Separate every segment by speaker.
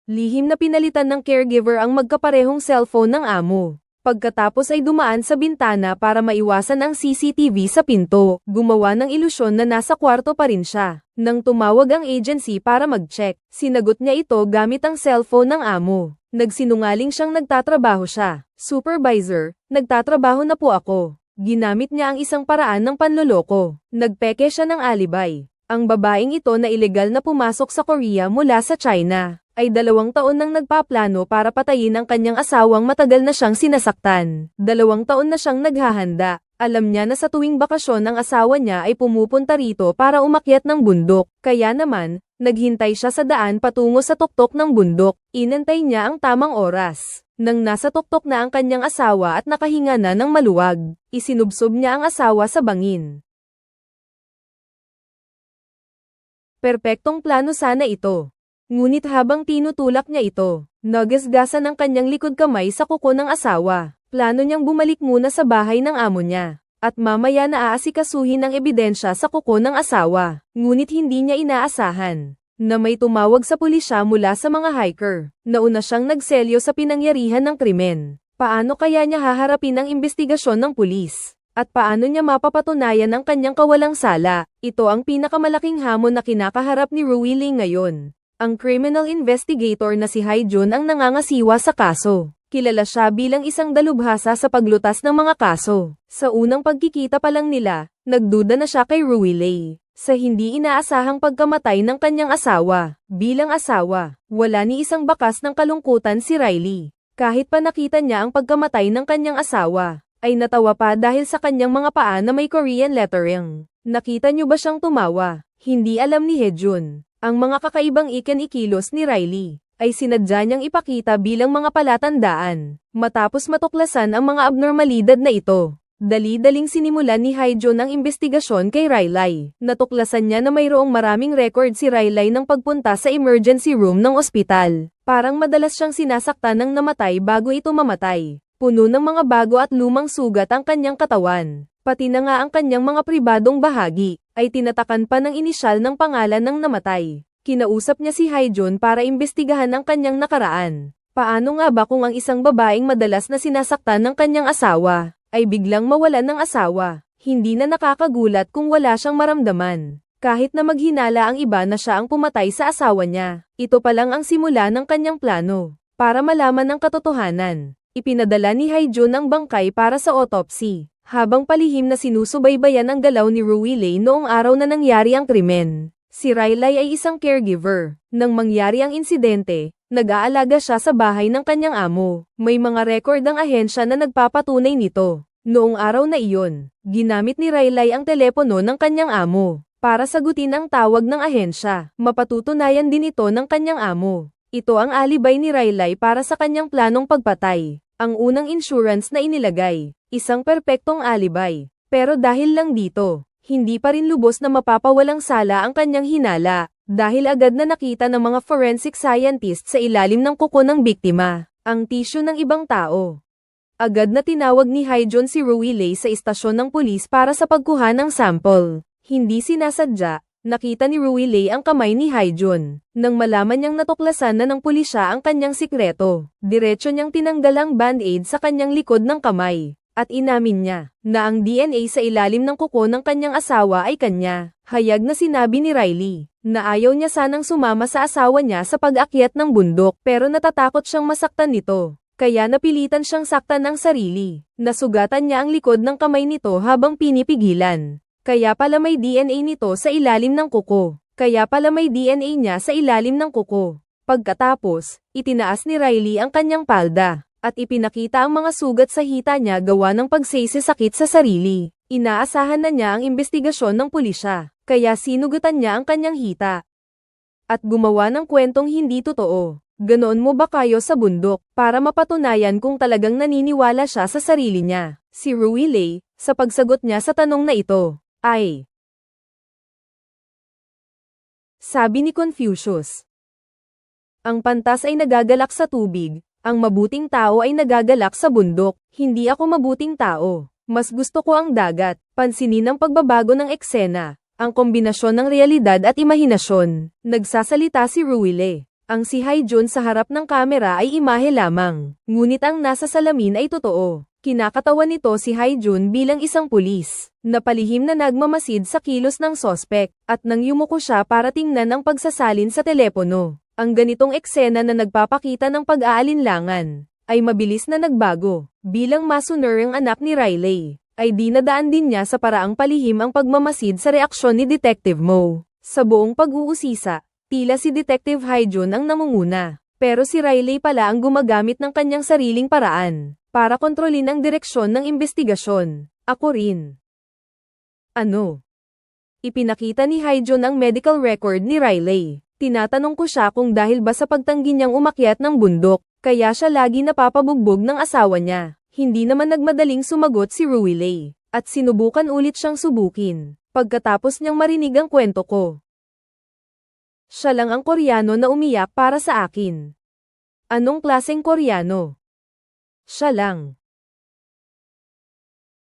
Speaker 1: Lihim na pinalitan ng caregiver ang magkaparehong cellphone ng amo. Pagkatapos ay dumaan sa bintana para maiwasan ang CCTV sa pinto. Gumawa ng ilusyon na nasa kwarto pa rin siya. Nang tumawag ang agency para mag-check, sinagot niya ito gamit ang cellphone ng amo. Nagsinungaling siyang nagtatrabaho siya. Supervisor, nagtatrabaho na po ako. Ginamit niya ang isang paraan ng panloloko. Nagpeke siya ng alibay. Ang babaeng ito na ilegal na pumasok sa Korea mula sa China, ay 2 taon nang nagpaplano para patayin ang kanyang asawang matagal na siyang sinasaktan. 2 taon na siyang naghahanda. Alam niya na sa tuwing bakasyon ang asawa niya ay pumupunta rito para umakyat ng bundok. Kaya naman, naghintay siya sa daan patungo sa tuktok ng bundok. Inantay niya ang tamang oras. Nang nasa tuktok na ang kanyang asawa at nakahinga na ng maluwag, isinubsob niya ang asawa sa bangin. Perpektong plano sana ito. Ngunit habang tinutulak niya ito, nagasgasan ang kanyang likod kamay sa kuko ng asawa. Plano niyang bumalik muna sa bahay ng amo niya, at mamaya na aasikasuhin ang ebidensya sa kuko ng asawa. Ngunit hindi niya inaasahan na may tumawag sa pulisya mula sa mga hiker. Nauna siyang nagselyo sa pinangyarihan ng krimen. Paano kaya niya haharapin ang investigasyon ng pulis? At paano niya mapapatunayan ang kanyang kawalang sala? Ito ang pinakamalaking hamon na kinakaharap ni Ruey Lee ngayon. Ang criminal investigator na si Hae-jun ang nangangasiwa sa kaso. Kilala siya bilang isang dalubhasa sa paglutas ng mga kaso. Sa unang pagkikita pa lang nila, nagduda na siya kay Ruey Lee sa hindi inaasahang pagkamatay ng kanyang asawa. Bilang asawa, wala ni isang bakas ng kalungkutan si Riley. Kahit pa nakita niya ang pagkamatay ng kanyang asawa, ay natawa pa dahil sa kanyang mga paa na may Korean lettering. Nakita niyo ba siyang tumawa? Hindi alam ni Hae-jun. Ang mga kakaibang ikilos ni Riley ay sinadya niyang ipakita bilang mga palatandaan. Matapos matuklasan ang mga abnormalidad na ito, dali-daling sinimulan ni Hae-jun ang investigasyon kay Riley. Natuklasan niya na mayroong maraming record si Riley ng pagpunta sa emergency room ng ospital. Parang madalas siyang sinasaktan ng namatay bago ito mamatay. Puno ng mga bago at lumang sugat ang kanyang katawan. Pati na nga ang kanyang mga pribadong bahagi, ay tinatakan pa ng inisyal ng pangalan ng namatay. Kinausap niya si Hae-jun para imbestigahan ang kanyang nakaraan. Paano nga ba kung ang isang babaeng madalas na sinasaktan ng kanyang asawa, ay biglang mawalan ng asawa? Hindi na nakakagulat kung wala siyang maramdaman. Kahit na maghinala ang iba na siya ang pumatay sa asawa niya, ito pa lang ang simula ng kanyang plano. Para malaman ang katotohanan, ipinadala ni Hae-jun ang bangkay para sa autopsy. Habang palihim na sinusubaybayan ang galaw ni Ruey Lee noong araw na nangyari ang krimen. Si Riley ay isang caregiver. Nang mangyari ang insidente, nag-aalaga siya sa bahay ng kanyang amo. May mga record ang ahensya na nagpapatunay nito. Noong araw na iyon, ginamit ni Riley ang telepono ng kanyang amo para sagutin ang tawag ng ahensya. Mapatutunayan din ito ng kanyang amo. Ito ang alibay ni Riley para sa kanyang planong pagpatay. Ang unang insurance na inilagay. Isang perpektong alibay. Pero dahil lang dito, hindi pa rin lubos na mapapawalang sala ang kanyang hinala, dahil agad na nakita ng mga forensic scientists sa ilalim ng kuko ng biktima, ang tissue ng ibang tao. Agad na tinawag ni Hae-jun si Ruey Lee sa istasyon ng pulis para sa pagkuha ng sample. Hindi sinasadya, nakita ni Ruey Lee ang kamay ni Hae-jun. Nang malaman niyang natuklasan na ng pulisya ang kanyang sikreto, diretso niyang tinanggal ang band-aid sa kanyang likod ng kamay. At inamin niya na ang DNA sa ilalim ng kuko ng kanyang asawa ay kanya. Hayag na sinabi ni Riley na ayaw niya sanang sumama sa asawa niya sa pag-akyat ng bundok pero natatakot siyang masaktan nito. Kaya napilitan siyang saktan ng sarili. Nasugatan niya ang likod ng kamay nito habang pinipigilan. Kaya pala may DNA nito sa ilalim ng kuko. Kaya pala may DNA niya sa ilalim ng kuko. Pagkatapos, itinaas ni Riley ang kanyang palda at ipinakita ang mga sugat sa hita niya gawa ng pagsisisakit sa sarili. Inaasahan na niya ang investigasyon ng pulisya, kaya sinugatan niya ang kanyang hita. At gumawa ng kwentong hindi totoo. Ganoon mo ba kayo sa bundok, para mapatunayan kung talagang naniniwala siya sa sarili niya. Si Ruey Lee, sa pagsagot niya sa tanong na ito, ay sabi ni Confucius. Ang pantas ay nagagalak sa tubig. Ang mabuting tao ay nagagalak sa bundok. Hindi ako mabuting tao. Mas gusto ko ang dagat. Pansinin ang pagbabago ng eksena. Ang kombinasyon ng realidad at imahinasyon. Nagsasalita si Ruey Lee. Ang si Haejun sa harap ng kamera ay imahe lamang, ngunit ang nasa salamin ay totoo. Kinakatawan nito si Haejun bilang isang pulis, na palihim na nagmamasid sa kilos ng sospek, at nang yumuko siya para tingnan ang pagsasalin sa telepono. Ang ganitong eksena na nagpapakita ng pag-aalinlangan, ay mabilis na nagbago. Bilang masuner ang anak ni Riley, ay dinadaan din niya sa paraang palihim ang pagmamasid sa reaksyon ni Detective Mo. Sa buong pag-uusisa, tila si Detective Haejun ang namunguna, pero si Riley pala ang gumagamit ng kanyang sariling paraan, para kontrolin ang direksyon ng investigasyon. Ako rin. Ano? Ipinakita ni Haejun ang medical record ni Riley. Tinatanong ko siya kung dahil ba sa pagtanggi niyang umakyat ng bundok, kaya siya lagi napapabugbog ng asawa niya. Hindi naman nagmadaling sumagot si Ruilei, at sinubukan ulit siyang subukin, pagkatapos niyang marinig ang kwento ko. Siya lang ang Koreano na umiyak para sa akin. Anong klaseng Koreano? Siya lang.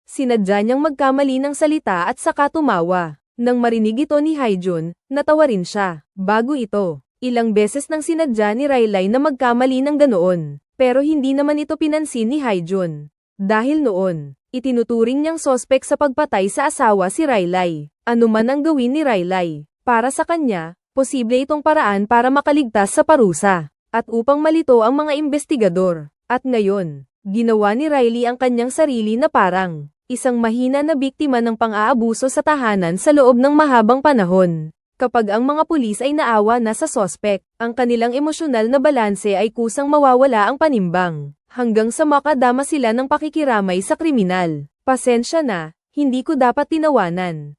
Speaker 1: Sinadya niyang magkamali ng salita at saka tumawa. Nang marinig ito ni Haejun, natawa rin siya. Bago ito, ilang beses nang sinadya ni Riley na magkamali ng ganoon, pero hindi naman ito pinansin ni Haejun. Dahil noon, itinuturing niyang sospek sa pagpatay sa asawa si Riley. Ano man ang gawin ni Riley, para sa kanya, posible itong paraan para makaligtas sa parusa, at upang malito ang mga investigador. At ngayon, ginawa ni Riley ang kanyang sarili na parang isang mahina na biktima ng pang-aabuso sa tahanan sa loob ng mahabang panahon. Kapag ang mga pulis ay naawa na sa sospek, ang kanilang emosyonal na balanse ay kusang mawawala ang panimbang, hanggang sa makadama sila ng pakikiramay sa kriminal. Pasensya na, hindi ko dapat tinawanan.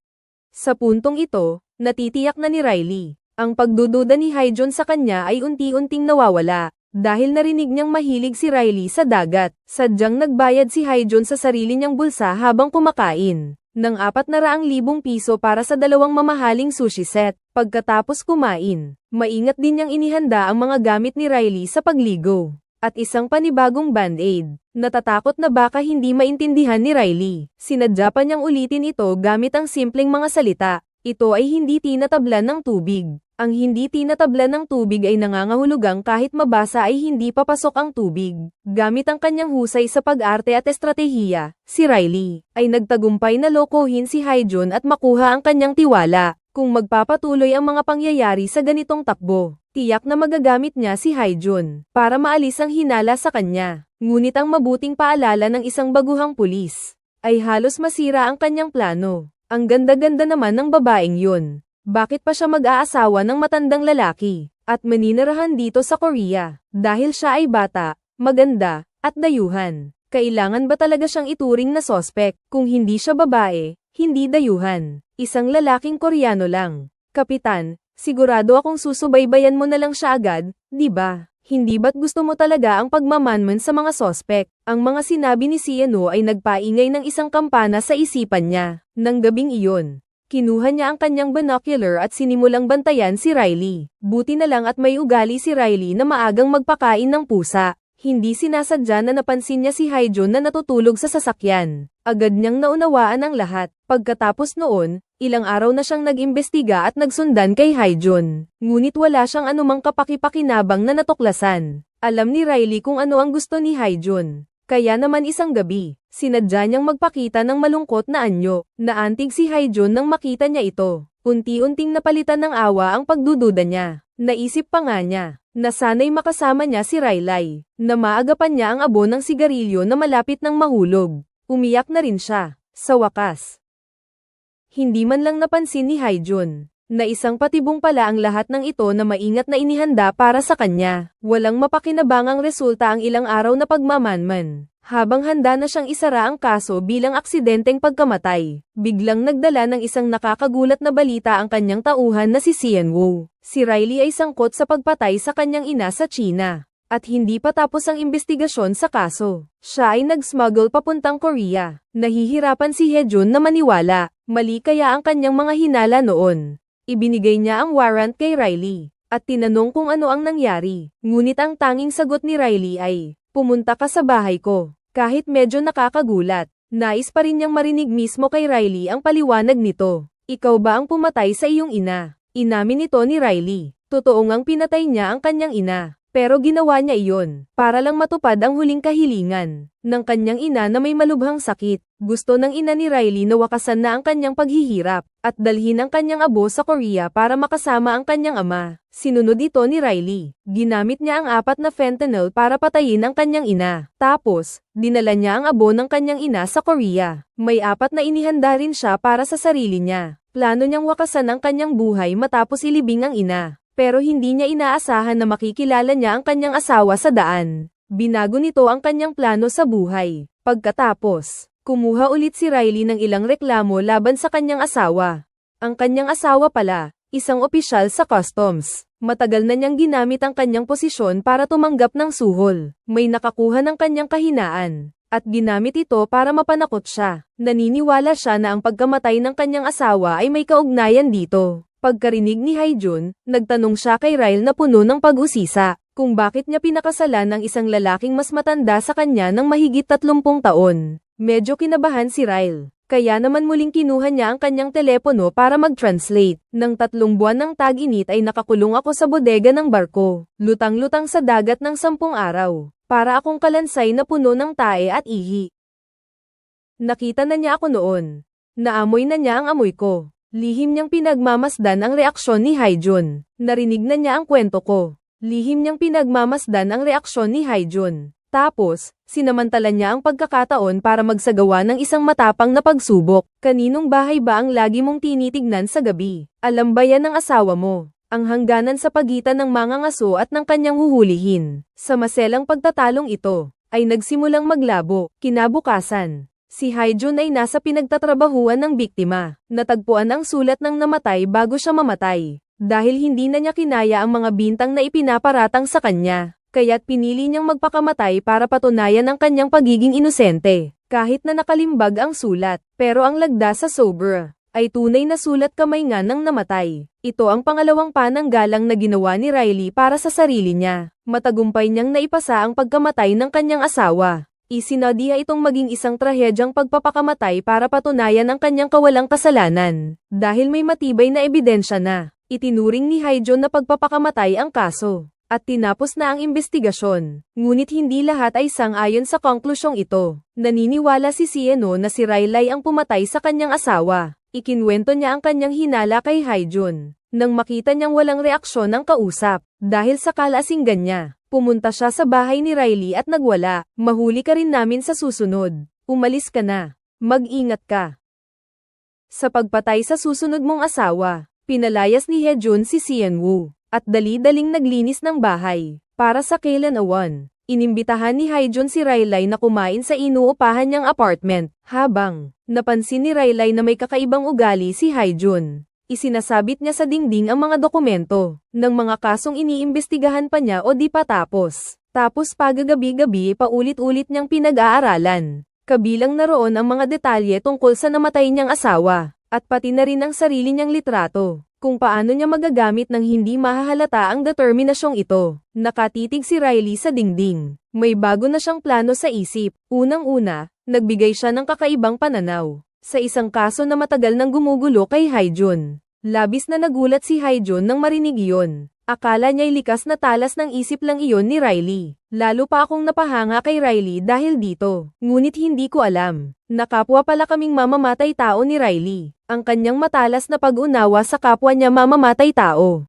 Speaker 1: Sa puntong ito, natitiyak na ni Riley, ang pagdududa ni Haejun sa kanya ay unti-unting nawawala. Dahil narinig niyang mahilig si Riley sa dagat, sadyang nagbayad si Haejun sa sarili niyang bulsa habang kumakain ng 400,000 piso para sa 2 mamahaling sushi set. Pagkatapos kumain, maingat din niyang inihanda ang mga gamit ni Riley sa pagligo, at isang panibagong band-aid. Natatakot na baka hindi maintindihan ni Riley. Sinadya pa niyang ulitin ito gamit ang simpleng mga salita. Ito ay hindi tinatablan ng tubig. Ang hindi tinatablan ng tubig ay nangangahulugang kahit mabasa ay hindi papasok ang tubig. Gamit ang kanyang husay sa pag-arte at estratehiya, si Riley ay nagtagumpay na lokohin si Haejun at makuha ang kanyang tiwala. Kung magpapatuloy ang mga pangyayari sa ganitong takbo, tiyak na magagamit niya si Haejun para maalis ang hinala sa kanya. Ngunit ang mabuting paalala ng isang baguhang pulis ay halos masira ang kanyang plano. Ang ganda-ganda naman ng babaeng yun. Bakit pa siya mag-aasawa ng matandang lalaki, at maninirahan dito sa Korea, dahil siya ay bata, maganda, at dayuhan? Kailangan ba talaga siyang ituring na sospek? Kung hindi siya babae, hindi dayuhan. Isang lalaking Koreano lang. Kapitan, sigurado akong susubaybayan mo na lang siya agad, di ba? Hindi ba't gusto mo talaga ang pagmamanman sa mga sospek? Ang mga sinabi ni Siano ay nagpaingay ng isang kampana sa isipan niya. Nang gabing iyon, kinuha niya ang kanyang binocular at sinimulang bantayan si Riley. Buti na lang at may ugali si Riley na maagang magpakain ng pusa. Hindi sinasadya na napansin niya si Haejun na natutulog sa sasakyan. Agad niyang naunawaan ang lahat. Pagkatapos noon, ilang araw na siyang nag-imbestiga at nagsundan kay Haejun. Ngunit wala siyang anumang kapaki-pakinabang na natuklasan. Alam ni Riley kung ano ang gusto ni Haejun. Kaya naman isang gabi, sinadya niyang magpakita ng malungkot na anyo. Naantig si Haejun nang makita niya ito. Unti-unting napalitan ng awa ang pagdududa niya. Naisip pa nga niya na sana'y makasama niya si Riley, na maagapan niya ang abo ng sigarilyo na malapit ng mahulog. Umiyak na rin siya. Sa wakas, hindi man lang napansin ni Haejun na isang patibong pala ang lahat ng ito na maingat na inihanda para sa kanya. Walang mapakinabangang resulta ang ilang araw na pagmamanman. Habang handa na siyang isara ang kaso bilang aksidenteng pagkamatay, biglang nagdala ng isang nakakagulat na balita ang kanyang tauhan na si Sienwo. Si Riley ay sangkot sa pagpatay sa kanyang ina sa China. At hindi pa tapos ang investigasyon sa kaso. Siya ay nag-smuggle papuntang Korea. Nahihirapan si Haejun na maniwala. Mali kaya ang kanyang mga hinala noon. Ibinigay niya ang warrant kay Riley, at tinanong kung ano ang nangyari. Ngunit ang tanging sagot ni Riley ay, pumunta ka sa bahay ko. Kahit medyo nakakagulat, nais pa rin niyang marinig mismo kay Riley ang paliwanag nito. Ikaw ba ang pumatay sa iyong ina? Inamin ito ni Riley. Totoo ngang pinatay niya ang kanyang ina. Pero ginawa niya iyon, para lang matupad ang huling kahilingan ng kanyang ina na may malubhang sakit. Gusto ng ina ni Riley na wakasan na ang kanyang paghihirap, at dalhin ang kanyang abo sa Korea para makasama ang kanyang ama. Sinunod ito ni Riley. Ginamit niya ang 4 na fentanyl para patayin ang kanyang ina. Tapos, dinala niya ang abo ng kanyang ina sa Korea. May 4 na inihanda rin siya para sa sarili niya. Plano niyang wakasan ang kanyang buhay matapos ilibing ang ina. Pero hindi niya inaasahan na makikilala niya ang kanyang asawa sa daan. Binago nito ang kanyang plano sa buhay. Pagkatapos, kumuha ulit si Riley ng ilang reklamo laban sa kanyang asawa. Ang kanyang asawa pala, isang opisyal sa customs. Matagal na niyang ginamit ang kanyang posisyon para tumanggap ng suhol. May nakakuha ng kanyang kahinaan, at ginamit ito para mapanakot siya. Naniniwala siya na ang pagkamatay ng kanyang asawa ay may kaugnayan dito. Pagkarinig ni Haejun, nagtanong siya kay Ryle na puno ng pag-usisa, kung bakit niya pinakasalan ng isang lalaking mas matanda sa kanya ng mahigit 30 taon. Medyo kinabahan si Ryle, kaya naman muling kinuha niya ang kanyang telepono para mag-translate. Nang 3 buwan ng tag-init ay nakakulong ako sa bodega ng barko, lutang-lutang sa dagat ng 10 araw, para akong kalansay na puno ng tae at ihi. Nakita na niya ako noon. Naamoy na niya ang amoy ko. Lihim niyang pinagmamasdan ang reaksyon ni Haejun. Narinig na niya ang kwento ko. Lihim niyang pinagmamasdan ang reaksyon ni Haejun. Tapos, sinamantala niya ang pagkakataon para magsagawa ng isang matapang na pagsubok. Kaninong bahay ba ang lagi mong tinitignan sa gabi? Alam ba yan ng asawa mo? Ang hangganan sa pagitan ng mangangaso at ng kanyang huhulihin. Sa maselang pagtatalong ito, ay nagsimulang maglabo. Kinabukasan, si Haejun ay nasa pinagtatrabahuan ng biktima. Natagpuan ang sulat ng namatay bago siya mamatay. Dahil hindi na niya kinaya ang mga bintang na ipinaparatang sa kanya, kaya't pinili niyang magpakamatay para patunayan ang kanyang pagiging inosente. Kahit na nakalimbag ang sulat, pero ang lagda sa sobra ay tunay na sulat kamay nga ng namatay. Ito ang pangalawang pananggalang na ginawa ni Riley para sa sarili niya. Matagumpay niyang naipasa ang pagkamatay ng kanyang asawa. Isinadiha itong maging isang trahedyang pagpapakamatay para patunayan ang kanyang kawalang kasalanan. Dahil may matibay na ebidensya na, itinuring ni Haejun na pagpapakamatay ang kaso, at tinapos na ang imbestigasyon. Ngunit hindi lahat ay sang-ayon sa konklusyong ito. Naniniwala si Sieno na si Riley ang pumatay sa kanyang asawa. Ikinwento niya ang kanyang hinala kay Haejun. Nang makita niyang walang reaksyon ng kausap, dahil sa kalasinggan niya, pumunta siya sa bahay ni Riley at nagwala. Mahuli ka rin namin sa susunod. Umalis ka na. Mag-ingat ka. Sa pagpatay sa susunod mong asawa, pinalayas ni Haejun si Sienwoo, at dali-daling naglinis ng bahay. Para sa kailan awan, inimbitahan ni Haejun si Riley na kumain sa inuupahan niyang apartment. Habang napansin ni Riley na may kakaibang ugali si Haejun, isinasabit niya sa dingding ang mga dokumento ng mga kasong iniimbestigahan pa niya o di pa tapos. Tapos pagagabi-gabi paulit-ulit niyang pinag-aaralan. Kabilang naroon ang mga detalye tungkol sa namatay niyang asawa, at pati na rin ang sarili niyang litrato, kung paano niya magagamit ng hindi mahahalata ang determinasyong ito. Nakatitig si Riley sa dingding. May bago na siyang plano sa isip. Unang-una, nagbigay siya ng kakaibang pananaw sa isang kaso na matagal nang gumugulo kay Haejun. Labis na nagulat si Haejun nang marinig iyon. Akala niya'y likas na talas ng isip lang iyon ni Riley. Lalo pa akong napahanga kay Riley dahil dito. Ngunit hindi ko alam na kapwa pala kaming mamamatay tao ni Riley. Ang kanyang matalas na pag-unawa sa kapwa niya mamamatay tao